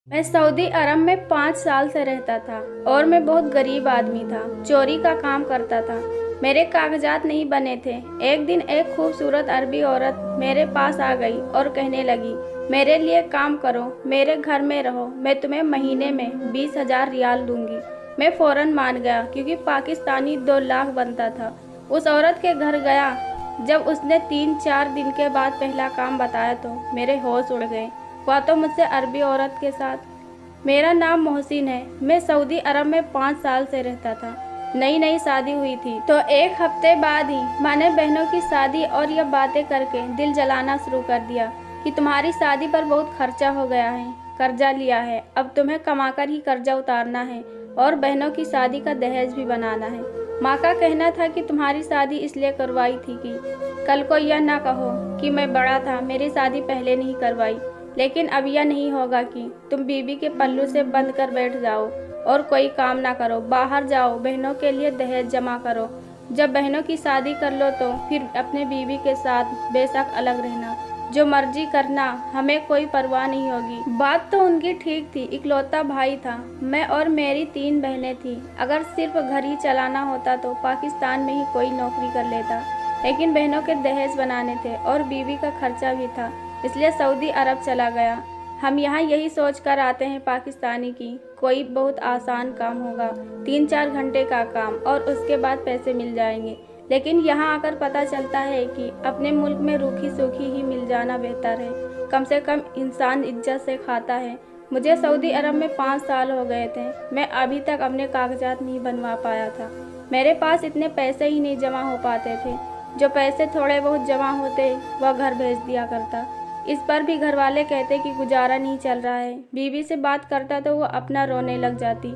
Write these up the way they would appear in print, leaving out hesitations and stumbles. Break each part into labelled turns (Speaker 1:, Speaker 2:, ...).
Speaker 1: मैं सऊदी अरब में 5 साल से रहता था और मैं बहुत गरीब आदमी था। चोरी का काम करता था। मेरे कागजात नहीं बने थे। एक दिन एक खूबसूरत अरबी औरत मेरे पास आ गई और कहने लगी, मेरे लिए काम करो, मेरे घर में रहो, मैं तुम्हें महीने में 20,000 रियाल दूंगी। मैं फौरन मान गया क्योंकि पाकिस्तानी 2 लाख बनता था। उस औरत के घर गया। जब उसने 3-4 दिन के बाद पहला काम बताया तो मेरे होश उड़ गए। वह तो मुझसे अरबी औरत के साथ। मेरा नाम मोहसिन है। मैं सऊदी अरब में 5 साल से रहता था। नई नई शादी हुई थी तो एक हफ्ते बाद ही माँ ने बहनों की शादी और यह बातें करके दिल जलाना शुरू कर दिया कि तुम्हारी शादी पर बहुत खर्चा हो गया है, कर्जा लिया है, अब तुम्हें कमाकर ही कर्जा उतारना है और बहनों की शादी का दहेज भी बनाना है। माँ का कहना था कि तुम्हारी शादी इसलिए करवाई थी कि कल को यह ना कहो कि मैं बड़ा था, मेरी शादी पहले नहीं करवाई। लेकिन अब यह नहीं होगा कि तुम बीबी के पल्लू से बंद कर बैठ जाओ और कोई काम ना करो, बाहर जाओ, बहनों के लिए दहेज जमा करो। जब बहनों की शादी कर लो तो फिर अपने बीबी के साथ बेशक अलग रहना, जो मर्जी करना, हमें कोई परवाह नहीं होगी। बात तो उनकी ठीक थी। इकलौता भाई था मैं और मेरी 3 बहनें थी। अगर सिर्फ घर ही चलाना होता तो पाकिस्तान में ही कोई नौकरी कर लेता, लेकिन बहनों के दहेज बनाने थे और बीवी का खर्चा भी था, इसलिए सऊदी अरब चला गया। हम यहाँ यही सोच कर आते हैं पाकिस्तानी की कोई बहुत आसान काम होगा, 3-4 घंटे का काम और उसके बाद पैसे मिल जाएंगे। लेकिन यहाँ आकर पता चलता है कि अपने मुल्क में रूखी सूखी ही मिल जाना बेहतर है। कम से कम इंसान इज्जत से खाता है। मुझे सऊदी अरब में 5 साल हो गए थे। मैं अभी तक अपने कागजात नहीं बनवा पाया था। मेरे पास इतने पैसे ही नहीं जमा हो पाते थे। जो पैसे थोड़े बहुत जमा होते वह घर भेज दिया करता। इस पर भी घर वाले कहते कि गुजारा नहीं चल रहा है। बीवी से बात करता तो वो अपना रोने लग जाती।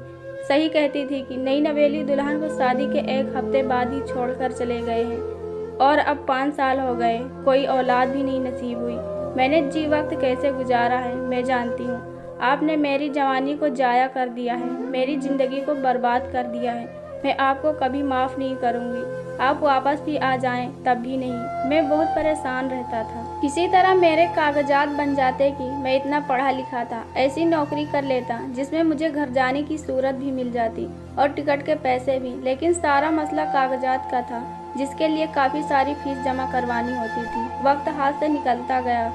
Speaker 1: सही कहती थी कि नई नवेली दुल्हन को शादी के एक हफ्ते बाद ही छोड़कर चले गए हैं और अब 5 साल हो गए, कोई औलाद भी नहीं नसीब हुई। मैंने जी वक्त कैसे गुजारा है मैं जानती हूँ। आपने मेरी जवानी को जाया कर दिया है, मेरी ज़िंदगी को बर्बाद कर दिया है। मैं आपको कभी माफ़ नहीं करूँगी। आप वापस भी आ जाएं तब भी नहीं। मैं बहुत परेशान रहता था। किसी तरह मेरे कागजात बन जाते कि मैं इतना पढ़ा लिखा था, ऐसी नौकरी कर लेता जिसमें मुझे घर जाने की सूरत भी मिल जाती और टिकट के पैसे भी। लेकिन सारा मसला कागजात का था, जिसके लिए काफ़ी सारी फीस जमा करवानी होती थी। वक्त हाथ से निकलता गया,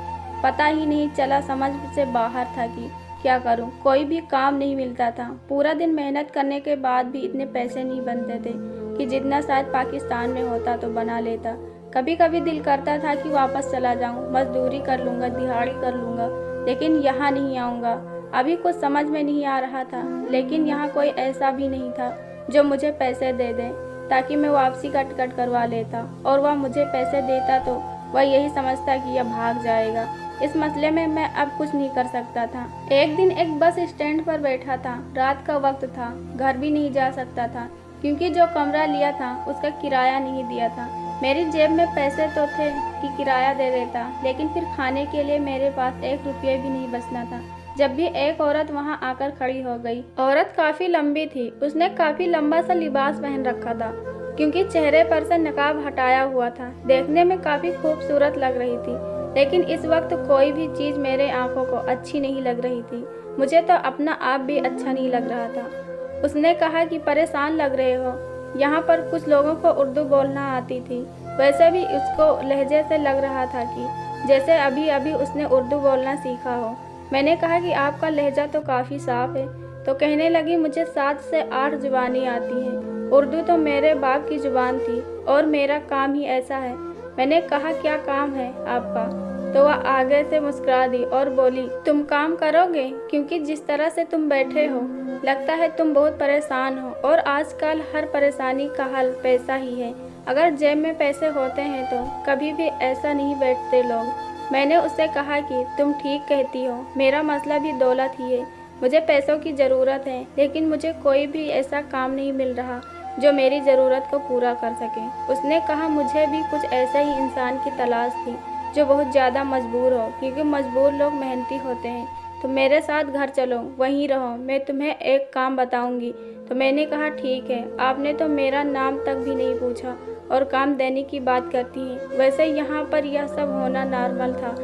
Speaker 1: पता ही नहीं चला, समझ से बाहर था कि क्या करूं। कोई भी काम नहीं मिलता था। पूरा दिन मेहनत करने के बाद भी इतने पैसे नहीं बनते थे कि जितना शायद पाकिस्तान में होता तो बना लेता। कभी कभी दिल करता था कि वापस चला जाऊं, मजदूरी कर लूँगा, दिहाड़ी कर लूँगा, लेकिन यहाँ नहीं आऊँगा। अभी कुछ समझ में नहीं आ रहा था, लेकिन यहाँ कोई ऐसा भी नहीं था जो मुझे पैसे दे दे ताकि मैं वापसी का टिकट करवा लेता, और वह मुझे पैसे देता तो वह यही समझता कि यह भाग जाएगा। इस मसले में मैं अब कुछ नहीं कर सकता था। एक दिन एक बस स्टैंड पर बैठा था। रात का वक्त था। घर भी नहीं जा सकता था क्योंकि जो कमरा लिया था उसका किराया नहीं दिया था। मेरी जेब में पैसे तो थे कि किराया दे देता, लेकिन फिर खाने के लिए मेरे पास 1 रुपये भी नहीं बचना था। जब भी एक औरत वहां आकर खड़ी हो गई। औरत काफ़ी लंबी थी। उसने काफ़ी लंबा सा लिबास पहन रखा था क्योंकि चेहरे पर से नकाब हटाया हुआ था। देखने में काफ़ी खूबसूरत लग रही थी, लेकिन इस वक्त कोई भी चीज़ मेरे आंखों को अच्छी नहीं लग रही थी। मुझे तो अपना आप भी अच्छा नहीं लग रहा था। उसने कहा कि परेशान लग रहे हो। यहाँ पर कुछ लोगों को उर्दू बोलना आती थी। वैसे भी उसको लहजे से लग रहा था कि जैसे अभी अभी उसने उर्दू बोलना सीखा हो। मैंने कहा कि आपका लहजा तो काफ़ी साफ है। तो कहने लगी, मुझे 7 से 8 जुबानें आती हैं। उर्दू तो मेरे बाप की जुबान थी और मेरा काम ही ऐसा है। मैंने कहा, क्या काम है आपका? तो वह आगे से मुस्कुरा दी और बोली, तुम काम करोगे? क्योंकि जिस तरह से तुम बैठे हो लगता है तुम बहुत परेशान हो, और आजकल हर परेशानी का हल पैसा ही है। अगर जेब में पैसे होते हैं तो कभी भी ऐसा नहीं बैठते लोग। मैंने उससे कहा कि तुम ठीक कहती हो, मेरा मसला भी दौलत ही है। मुझे पैसों की ज़रूरत है, लेकिन मुझे कोई भी ऐसा काम नहीं मिल रहा जो मेरी ज़रूरत को पूरा कर सके। उसने कहा, मुझे भी कुछ ऐसे ही इंसान की तलाश थी जो बहुत ज़्यादा मजबूर हो, क्योंकि मजबूर लोग मेहनती होते हैं। तो मेरे साथ घर चलो, वहीं रहो, मैं तुम्हें एक काम बताऊंगी। तो मैंने कहा, ठीक है। आपने तो मेरा नाम तक भी नहीं पूछा और काम देने की बात करती हैं। वैसे यहाँ पर यह सब होना नॉर्मल था।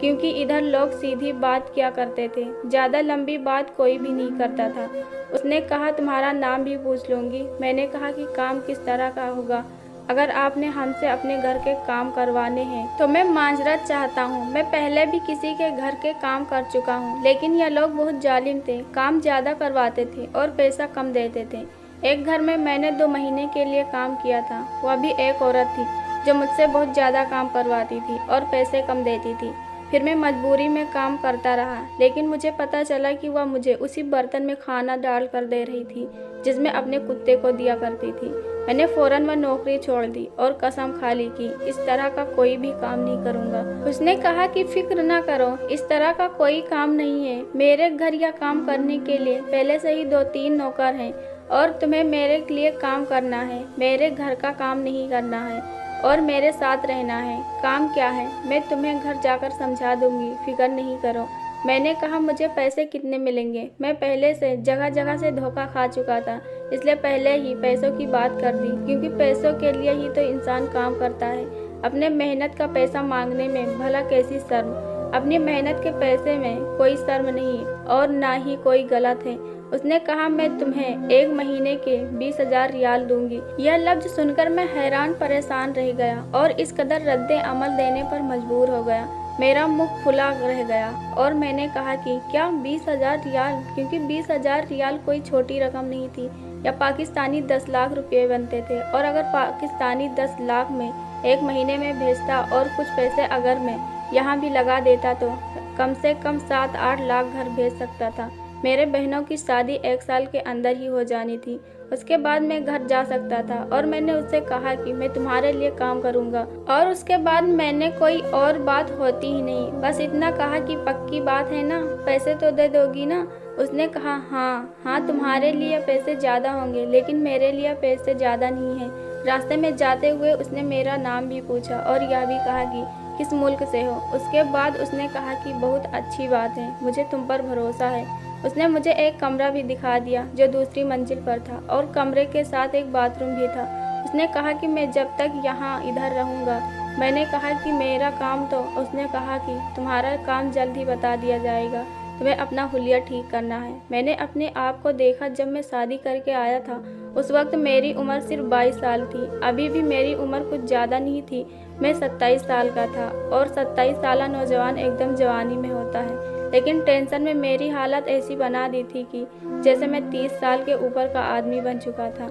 Speaker 1: क्योंकि इधर लोग सीधी बात किया करते थे, ज़्यादा लंबी बात कोई भी नहीं करता था। उसने कहा तुम्हारा नाम भी पूछ लूँगी। मैंने कहा कि काम किस तरह का होगा? अगर आपने हमसे अपने घर के काम करवाने हैं तो मैं माजरत चाहता हूँ। मैं पहले भी किसी के घर के काम कर चुका हूँ, लेकिन यह लोग बहुत जालिम थे, काम ज़्यादा करवाते थे और पैसा कम देते थे। एक घर में मैंने 2 महीने के लिए काम किया था, वह भी एक औरत थी जो मुझसे बहुत ज़्यादा काम करवाती थी और पैसे कम देती थी। फिर मैं मजबूरी में काम करता रहा, लेकिन मुझे पता चला कि वह मुझे उसी बर्तन में खाना डाल कर दे रही थी जिसमें अपने कुत्ते को दिया करती थी। मैंने फ़ौरन वह नौकरी छोड़ दी और कसम खा ली कि इस तरह का कोई भी काम नहीं करूँगा। उसने कहा कि फिक्र ना करो, इस तरह का कोई काम नहीं है। मेरे घर या काम करने के लिए पहले से ही 2-3 नौकर हैं और तुम्हें मेरे लिए काम करना है, मेरे घर का काम नहीं करना है और मेरे साथ रहना है। काम क्या है मैं तुम्हें घर जाकर समझा दूंगी, फिक्र नहीं करो। मैंने कहा मुझे पैसे कितने मिलेंगे? मैं पहले से जगह जगह से धोखा खा चुका था, इसलिए पहले ही पैसों की बात कर दी, क्योंकि पैसों के लिए ही तो इंसान काम करता है। अपने मेहनत का पैसा मांगने में भला कैसी शर्म? अपनी मेहनत के पैसे में कोई शर्म नहीं और ना ही कोई गलत है। उसने कहा मैं तुम्हें 1 महीने के 20,000 रियाल दूंगी। यह लफ्ज सुनकर मैं हैरान परेशान रह गया और इस कदर रद्दे अमल देने पर मजबूर हो गया। मेरा मुख खुला रह गया और मैंने कहा कि क्या 20,000 रियाल? क्योंकि 20,000 रियाल कोई छोटी रकम नहीं थी, या पाकिस्तानी 10 लाख रुपये बनते थे। और अगर पाकिस्तानी 10 लाख में 1 महीने में भेजता और कुछ पैसे अगर मैं यहाँ भी लगा देता तो कम से कम 7-8 लाख घर भेज सकता था। मेरे बहनों की शादी 1 साल के अंदर ही हो जानी थी, उसके बाद मैं घर जा सकता था। और मैंने उससे कहा कि मैं तुम्हारे लिए काम करूँगा, और उसके बाद मैंने कोई और बात होती ही नहीं, बस इतना कहा कि पक्की बात है ना, पैसे तो दे दोगी ना? उसने कहा हाँ, तुम्हारे लिए पैसे ज़्यादा होंगे, लेकिन मेरे लिए पैसे ज़्यादा नहीं हैं। रास्ते में जाते हुए उसने मेरा नाम भी पूछा और यह भी कहा कि किस मुल्क से हो। उसके बाद उसने कहा कि बहुत अच्छी बात है, मुझे तुम पर भरोसा है। उसने मुझे एक कमरा भी दिखा दिया जो दूसरी मंजिल पर था और कमरे के साथ एक बाथरूम भी था। उसने कहा कि मैं जब तक यहाँ इधर रहूँगा। मैंने कहा कि मेरा काम तो? उसने कहा कि तुम्हारा काम जल्द ही बता दिया जाएगा, तुम्हें अपना हुलिया ठीक करना है। मैंने अपने आप को देखा जब मैं शादी करके आया था। उस वक्त मेरी उम्र सिर्फ 22 साल थी। अभी भी मेरी उम्र कुछ ज़्यादा नहीं थी, मैं 27 साल का था और 27 साल नौजवान एकदम जवानी में होता है। लेकिन टेंशन में मेरी हालत ऐसी बना दी थी कि जैसे मैं 30 साल के ऊपर का आदमी बन चुका था।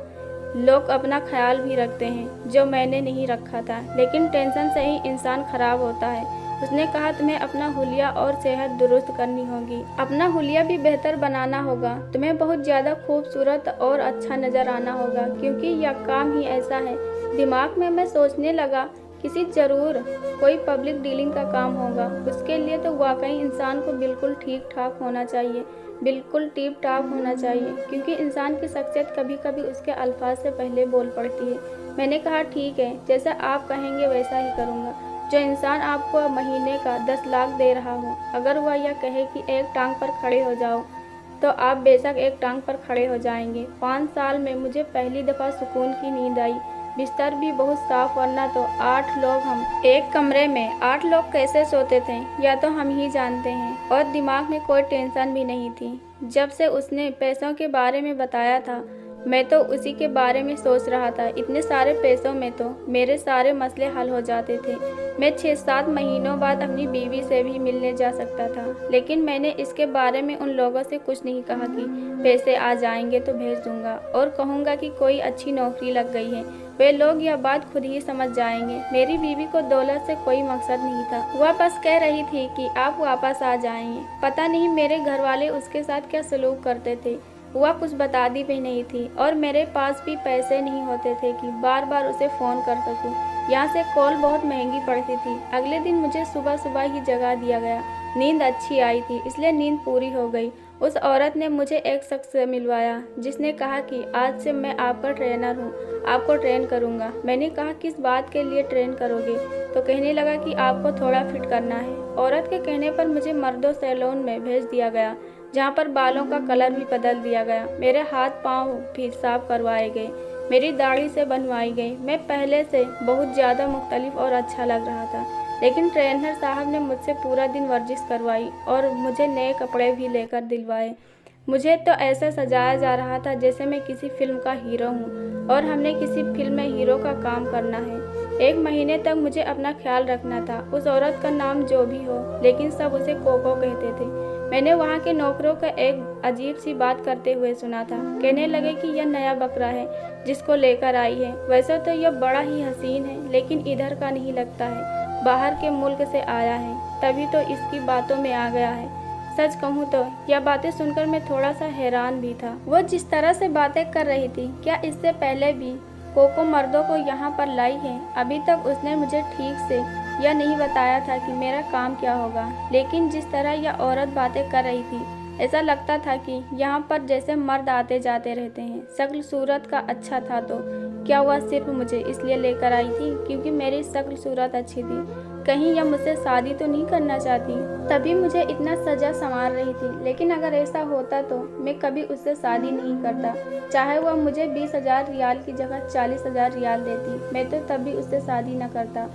Speaker 1: लोग अपना ख्याल भी रखते हैं जो मैंने नहीं रखा था, लेकिन टेंशन से ही इंसान खराब होता है। उसने कहा तुम्हें अपना हुलिया और सेहत दुरुस्त करनी होगी, अपना हुलिया भी बेहतर बनाना होगा, तुम्हें बहुत ज़्यादा खूबसूरत और अच्छा नज़र आना होगा, क्योंकि यह काम ही ऐसा है। दिमाग में मैं सोचने लगा किसी ज़रूर कोई पब्लिक डीलिंग का काम होगा। उसके लिए तो वाकई इंसान को बिल्कुल ठीक ठाक होना चाहिए, बिल्कुल टिप टाप होना चाहिए, क्योंकि इंसान की शख्सियत कभी कभी उसके अल्फाज से पहले बोल पड़ती है। मैंने कहा ठीक है, जैसा आप कहेंगे वैसा ही करूँगा। जो इंसान आपको महीने का 10 लाख दे रहा हो, अगर वह यह कहे कि एक टांग पर खड़े हो जाओ, तो आप बेशक एक टांग पर खड़े हो जाएंगे। 5 साल में मुझे पहली दफ़ा सुकून की नींद आई। बिस्तर भी बहुत साफ, वरना तो 8 लोग हम एक कमरे में 8 लोग कैसे सोते थे या तो हम ही जानते हैं। और दिमाग में कोई टेंशन भी नहीं थी। जब से उसने पैसों के बारे में बताया था, मैं तो उसी के बारे में सोच रहा था। इतने सारे पैसों में तो मेरे सारे मसले हल हो जाते थे। मैं 6-7 महीनों बाद अपनी बीवी से भी मिलने जा सकता था। लेकिन मैंने इसके बारे में उन लोगों से कुछ नहीं कहा कि पैसे आ जाएंगे तो भेज दूंगा और कहूँगा कि कोई अच्छी नौकरी लग गई है। वे लोग यह बात खुद ही समझ जाएंगे। मेरी बीवी को दौलत से कोई मकसद नहीं था, वह बस कह रही थी कि आप वापस आ जाएंगे। पता नहीं मेरे घर वाले उसके साथ क्या सलूक करते थे। वह कुछ बताती भी नहीं थी और मेरे पास भी पैसे नहीं होते थे कि बार बार उसे फ़ोन कर सकूं। यहाँ से कॉल बहुत महंगी पड़ती थी। अगले दिन मुझे सुबह सुबह ही जगा दिया गया। नींद अच्छी आई थी, इसलिए नींद पूरी हो गई। उस औरत ने मुझे एक शख्स से मिलवाया जिसने कहा कि आज से मैं आपका ट्रेनर हूँ, आपको ट्रेन करूँगा। मैंने कहा किस बात के लिए ट्रेन करोगे? तो कहने लगा कि आपको थोड़ा फिट करना है। औरत के कहने पर मुझे मर्दों सैलून में भेज दिया गया, जहाँ पर बालों का कलर भी बदल दिया गया। मेरे हाथ पाँव भी साफ करवाए गए, मेरी दाढ़ी से बनवाई गई। मैं पहले से बहुत ज़्यादा मुख्तलिफ और अच्छा लग रहा था। लेकिन ट्रेनर साहब ने मुझसे पूरा दिन वर्जिश करवाई और मुझे नए कपड़े भी लेकर दिलवाए। मुझे तो ऐसा सजाया जा रहा था जैसे मैं किसी फिल्म का हीरो हूँ और हमने किसी फिल्म में हीरो का काम करना है। 1 महीने तक मुझे अपना ख्याल रखना था। उस औरत का नाम जो भी हो, लेकिन सब उसे कोको कहते थे। मैंने वहाँ के नौकरों का एक अजीब सी बात करते हुए सुना था। कहने लगे कि यह नया बकरा है जिसको लेकर आई है। वैसे तो यह बड़ा ही हसीन है, लेकिन इधर का नहीं लगता है, बाहर के मुल्क से आया है, तभी तो इसकी बातों में आ गया है। सच कहूँ तो यह बातें सुनकर मैं थोड़ा सा हैरान भी था। वो जिस तरह से बातें कर रही थी, क्या इससे पहले भी कोको मर्दों को यहाँ पर लाई है? अभी तक उसने मुझे ठीक से यह नहीं बताया था कि मेरा काम क्या होगा, लेकिन जिस तरह यह औरत बातें कर रही थी, ऐसा लगता था कि यहाँ पर जैसे मर्द आते जाते रहते हैं। शक्ल सूरत का अच्छा था तो क्या वह सिर्फ मुझे इसलिए लेकर आई थी क्योंकि मेरी शक्ल सूरत अच्छी थी? कहीं यह मुझसे शादी तो नहीं करना चाहती, तभी मुझे इतना सजा संवार रही थी। लेकिन अगर ऐसा होता तो मैं कभी उससे शादी नहीं करता। चाहे वह मुझे 20,000 रियाल की जगह 40,000 रियाल देती, मैं तो तभी उससे शादी न करता।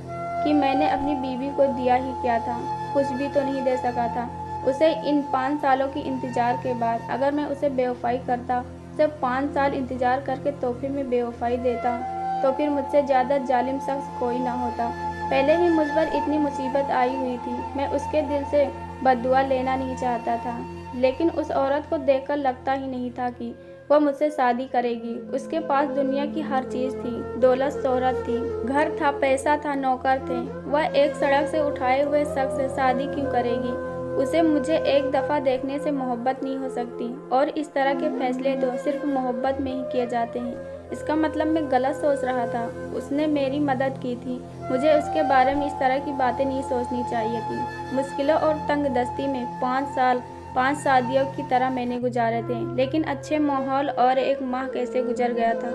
Speaker 1: कि मैंने अपनी बीवी को दिया ही क्या था, कुछ भी तो नहीं दे सका था उसे। इन 5 सालों की इंतजार के बाद अगर मैं उसे बेवफाई करता, सिर्फ 5 साल इंतजार करके तोहफे में बेवफाई देता, तो फिर मुझसे ज़्यादा जालिम शख्स कोई ना होता। पहले ही मुझ पर इतनी मुसीबत आई हुई थी, मैं उसके दिल से बद्दुआ लेना नहीं चाहता था। लेकिन उस औरत को देखकर लगता ही नहीं था कि वह मुझसे शादी करेगी। उसके पास दुनिया की हर चीज़ थी, दौलत शोहरत थी, घर था, पैसा था, नौकर थे। वह एक सड़क से उठाए हुए शख्स से शादी क्यों करेगी? उसे मुझे एक दफ़ा देखने से मोहब्बत नहीं हो सकती, और इस तरह के फैसले तो सिर्फ मोहब्बत में ही किए जाते हैं। इसका मतलब मैं गलत सोच रहा था। उसने मेरी मदद की थी, मुझे उसके बारे में इस तरह की बातें नहीं सोचनी चाहिए थी। मुश्किलों और तंग दस्ती में 5 साल 5 शादियों की तरह मैंने गुजारे थे, लेकिन अच्छे माहौल और 1 माह कैसे गुजर गया था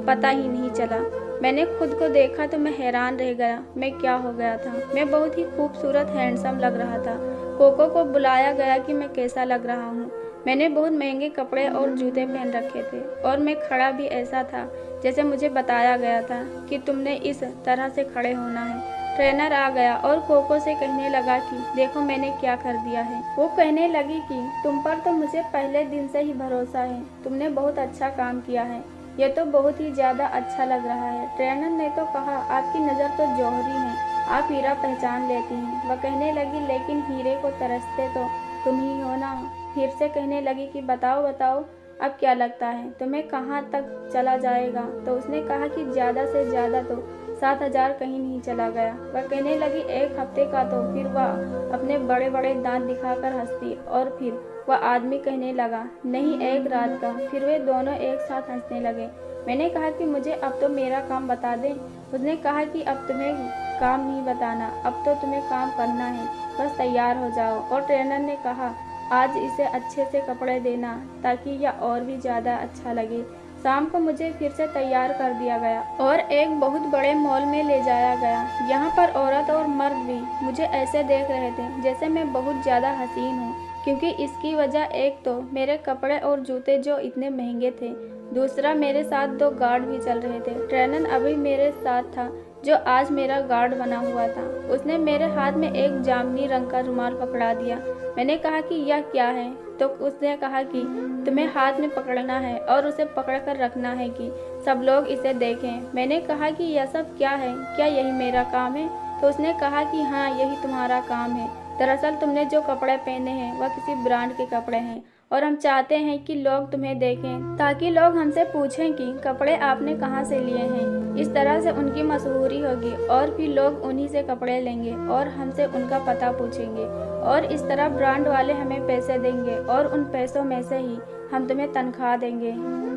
Speaker 1: पता ही नहीं चला। मैंने खुद को देखा तो मैं हैरान रह गया, मैं क्या हो गया था। मैं बहुत ही खूबसूरत हैंडसम लग रहा था। कोको को बुलाया गया कि मैं कैसा लग रहा हूँ। मैंने बहुत महंगे कपड़े और जूते पहन रखे थे और मैं खड़ा भी ऐसा था जैसे मुझे बताया गया था कि तुमने इस तरह से खड़े होना है। ट्रेनर आ गया और कोको से कहने लगा कि देखो मैंने क्या कर दिया है। वो कहने लगी कि तुम पर तो मुझे पहले दिन से ही भरोसा है, तुमने बहुत अच्छा काम किया है, यह तो बहुत ही ज़्यादा अच्छा लग रहा है। ट्रेनर ने तो कहा आपकी नज़र तो जौहरी है, आप हीरा पहचान लेती हैं। वह कहने लगी लेकिन हीरे को तरसते तो तुम ही हो ना। फिर से कहने लगी कि बताओ बताओ अब क्या लगता है तुम्हें कहाँ तक चला जाएगा? तो उसने कहा कि ज़्यादा से ज़्यादा तो 7,000 कहीं नहीं चला गया। वह कहने लगी 1 हफ्ते का तो फिर वह अपने बड़े बड़े दांत दिखाकर हंसती और फिर वह आदमी कहने लगा नहीं 1 रात का। फिर वे दोनों एक साथ हंसने लगे। मैंने कहा कि मुझे अब तो मेरा काम बता दें। उसने कहा कि अब तुम्हें काम नहीं बताना, अब तो तुम्हें काम करना है, बस तैयार हो जाओ। और ट्रेनर ने कहा आज इसे अच्छे से कपड़े देना ताकि यह और भी ज़्यादा अच्छा लगे। शाम को मुझे फिर से तैयार कर दिया गया और एक बहुत बड़े मॉल में ले जाया गया। यहाँ पर औरत और मर्द भी मुझे ऐसे देख रहे थे जैसे मैं बहुत ज़्यादा हसीन हूँ, क्योंकि इसकी वजह एक तो मेरे कपड़े और जूते जो इतने महंगे थे, दूसरा मेरे साथ 2 गार्ड भी चल रहे थे। ट्रेनर अभी मेरे साथ था जो आज मेरा गार्ड बना हुआ था। उसने मेरे हाथ में एक जामुनी रंग का रुमाल पकड़ा दिया। मैंने कहा कि यह क्या है? तो उसने कहा कि तुम्हें हाथ में पकड़ना है और उसे पकड़ कर रखना है कि सब लोग इसे देखें। मैंने कहा कि यह सब क्या है, क्या यही मेरा काम है? तो उसने कहा कि हाँ यही तुम्हारा काम है। दरअसल तुमने जो कपड़े पहने हैं वह किसी ब्रांड के कपड़े हैं और हम चाहते हैं कि लोग तुम्हें देखें ताकि लोग हमसे पूछें कि कपड़े आपने कहाँ से लिए हैं। इस तरह से उनकी मशहूरी होगी और फिर लोग उन्हीं से कपड़े लेंगे और हमसे उनका पता पूछेंगे और इस तरह ब्रांड वाले हमें पैसे देंगे और उन पैसों में से ही हम तुम्हें तनख्वाह देंगे।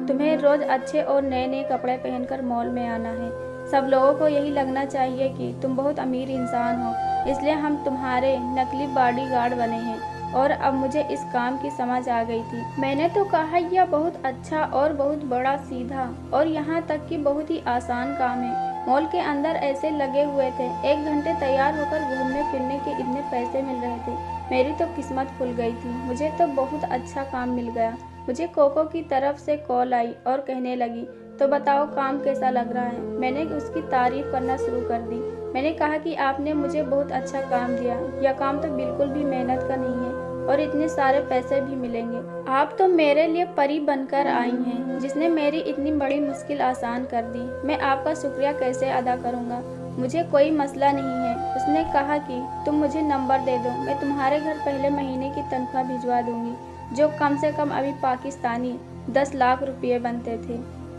Speaker 1: तुम्हें रोज़ अच्छे और नए नए कपड़े पहनकर मॉल में आना है। सब लोगों को यही लगना चाहिए कि तुम बहुत अमीर इंसान हो, इसलिए हम तुम्हारे नकली बॉडीगार्ड बने हैं। और अब मुझे इस काम की समझ आ गई थी। मैंने तो कहा यह बहुत अच्छा और बहुत बड़ा, सीधा और यहाँ तक कि बहुत ही आसान काम है। मॉल के अंदर ऐसे लगे हुए थे 1 घंटे तैयार होकर घूमने फिरने के इतने पैसे मिल रहे थे। मेरी तो किस्मत खुल गई थी, मुझे तो बहुत अच्छा काम मिल गया। मुझे कोको की तरफ से कॉल आई और कहने लगी तो बताओ काम कैसा लग रहा है। मैंने उसकी तारीफ करना शुरू कर दी। मैंने कहा कि आपने मुझे बहुत अच्छा काम दिया, यह काम तो बिल्कुल भी मेहनत का नहीं है और इतने सारे पैसे भी मिलेंगे। आप तो मेरे लिए परी बनकर आई हैं, जिसने मेरी इतनी बड़ी मुश्किल आसान कर दी। मैं आपका शुक्रिया कैसे अदा करूँगा? मुझे कोई मसला नहीं है। उसने कहा कि तुम मुझे नंबर दे दो, मैं तुम्हारे घर पहले महीने की तनख्वाह भिजवा दूंगी, जो कम से कम अभी पाकिस्तानी 10 लाख रुपये बनते थे।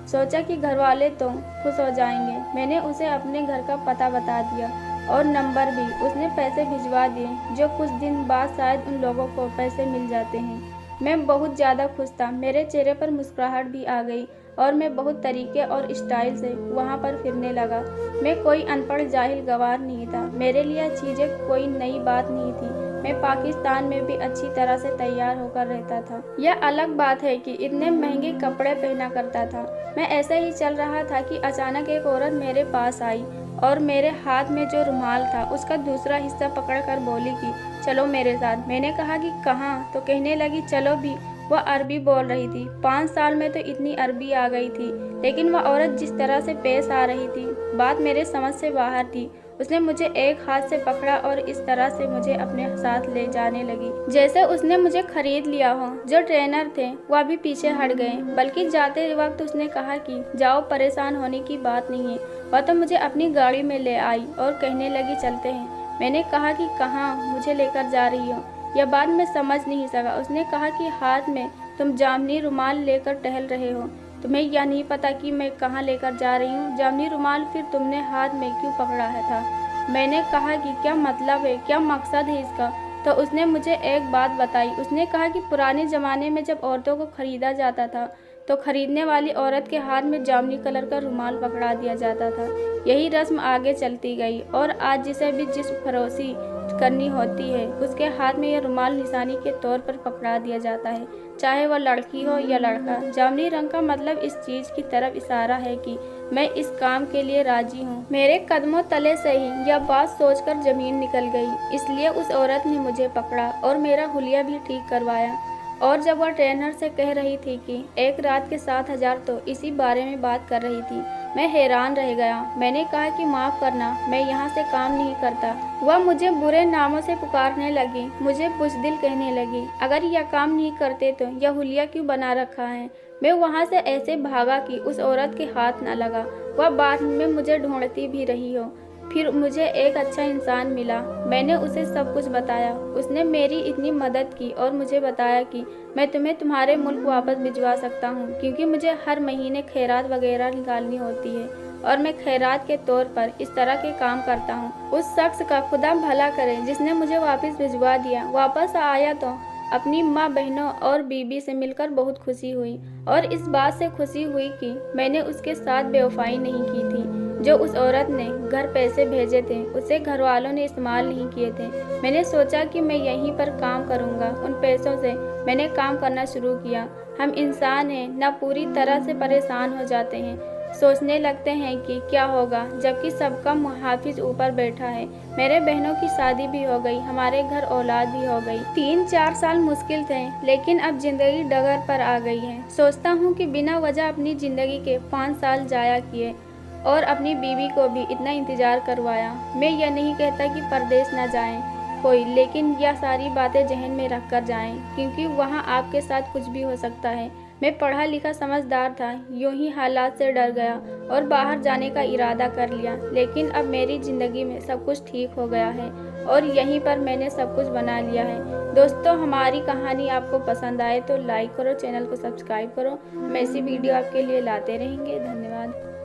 Speaker 1: सोचा कि घर वाले तो खुश हो जाएंगे। मैंने उसे अपने घर का पता बता दिया और नंबर भी। उसने पैसे भिजवा दिए, जो कुछ दिन बाद शायद उन लोगों को पैसे मिल जाते हैं। मैं बहुत ज़्यादा खुश था। मेरे चेहरे पर मुस्कुराहट भी आ गई और मैं बहुत तरीके और स्टाइल से वहाँ पर फिरने लगा। मैं कोई अनपढ़ जाहिल गवार नहीं था। मेरे लिए चीज़ें कोई नई बात नहीं थी। मैं पाकिस्तान में भी अच्छी तरह से तैयार होकर रहता था। यह अलग बात है कि इतने महंगे कपड़े पहना करता था। मैं ऐसे ही चल रहा था कि अचानक एक औरत मेरे पास आई और मेरे हाथ में जो रुमाल था उसका दूसरा हिस्सा पकड़कर बोली कि चलो मेरे साथ। मैंने कहा कि कहाँ? तो कहने लगी चलो भी। वह अरबी बोल रही थी। 5 साल में तो इतनी अरबी आ गई थी, लेकिन वह औरत जिस तरह से पेश आ रही थी, बात मेरे समझ से बाहर थी। उसने मुझे एक हाथ से पकड़ा और इस तरह से मुझे अपने साथ ले जाने लगी जैसे उसने मुझे खरीद लिया हो। जो ट्रेनर थे वह भी पीछे हट गए, बल्कि जाते वक्त उसने कहा कि जाओ, परेशान होने की बात नहीं है। वह तो मुझे अपनी गाड़ी में ले आई और कहने लगी चलते हैं। मैंने कहा कि कहाँ मुझे लेकर जा रही हो? यह बात मैं समझ नहीं सका। उसने कहा कि हाथ में तुम जामनी रुमाल लेकर टहल रहे हो, तुम्हें यह नहीं पता कि मैं कहाँ लेकर जा रही हूँ? जामनी रुमाल फिर तुमने हाथ में क्यों पकड़ा है था? मैंने कहा कि क्या मतलब है, क्या मकसद है इसका? तो उसने मुझे एक बात बताई। उसने कहा कि पुराने ज़माने में जब औरतों को खरीदा जाता था तो खरीदने वाली औरत के हाथ में जामनी कलर का रुमाल पकड़ा दिया जाता था। यही रस्म आगे चलती गई और आज जिसे भी जिस फरोशी करनी होती है उसके हाथ में यह रुमाल निशानी के तौर पर पकड़ा दिया जाता है, चाहे वह लड़की हो या लड़का। जामनी रंग का मतलब इस चीज़ की तरफ इशारा है कि मैं इस काम के लिए राजी हूँ। मेरे कदमों तले से ही यह बात सोचकर जमीन निकल गई। इसलिए उस औरत ने मुझे पकड़ा और मेरा हुलिया भी ठीक करवाया। और जब वह ट्रेनर से कह रही थी कि एक रात के 7,000, तो इसी बारे में बात कर रही थी। मैं हैरान रह गया। मैंने कहा कि माफ़ करना, मैं यहाँ से काम नहीं करता। वह मुझे बुरे नामों से पुकारने लगी, मुझे बुज़दिल कहने लगी। अगर यह काम नहीं करते तो यह हुलिया क्यों बना रखा है? मैं वहाँ से ऐसे भागा कि उस औरत के हाथ न लगा। वह बाद में मुझे ढूंढती भी रही हो। फिर मुझे एक अच्छा इंसान मिला। मैंने उसे सब कुछ बताया। उसने मेरी इतनी मदद की और मुझे बताया कि मैं तुम्हें तुम्हारे मुल्क वापस भिजवा सकता हूँ, क्योंकि मुझे हर महीने खैरात वगैरह निकालनी होती है और मैं खैरात के तौर पर इस तरह के काम करता हूँ। उस शख्स का खुदा भला करे जिसने मुझे वापस भिजवा दिया। वापस आया तो अपनी माँ, बहनों और बीबी से मिलकर बहुत खुशी हुई और इस बात से खुशी हुई कि मैंने उसके साथ बेवफाई नहीं की थी। जो उस औरत ने घर पैसे भेजे थे उसे घर वालों ने इस्तेमाल नहीं किए थे। मैंने सोचा कि मैं यहीं पर काम करूँगा। उन पैसों से मैंने काम करना शुरू किया। हम इंसान हैं ना, पूरी तरह से परेशान हो जाते हैं। सोचने लगते हैं कि क्या होगा, जबकि सबका मुहाफिज ऊपर बैठा है। मेरे बहनों की शादी भी हो गई, हमारे घर औलाद भी हो गई। 3-4 साल मुश्किल थे, लेकिन अब जिंदगी डगर पर आ गई है। सोचता हूँ कि बिना वजह अपनी ज़िंदगी के 5 साल जाया किए और अपनी बीवी को भी इतना इंतज़ार करवाया। मैं यह नहीं कहता कि परदेश न जाएं कोई, लेकिन यह सारी बातें जहन में रख कर जाएँ, क्योंकि वहाँ आपके साथ कुछ भी हो सकता है। मैं पढ़ा लिखा समझदार था, यूं ही हालात से डर गया और बाहर जाने का इरादा कर लिया। लेकिन अब मेरी ज़िंदगी में सब कुछ ठीक हो गया है और यहीं पर मैंने सब कुछ बना लिया है। दोस्तों, हमारी कहानी आपको पसंद आए तो लाइक करो, चैनल को सब्सक्राइब करो। हम ऐसी वीडियो आपके लिए लाते रहेंगे। धन्यवाद।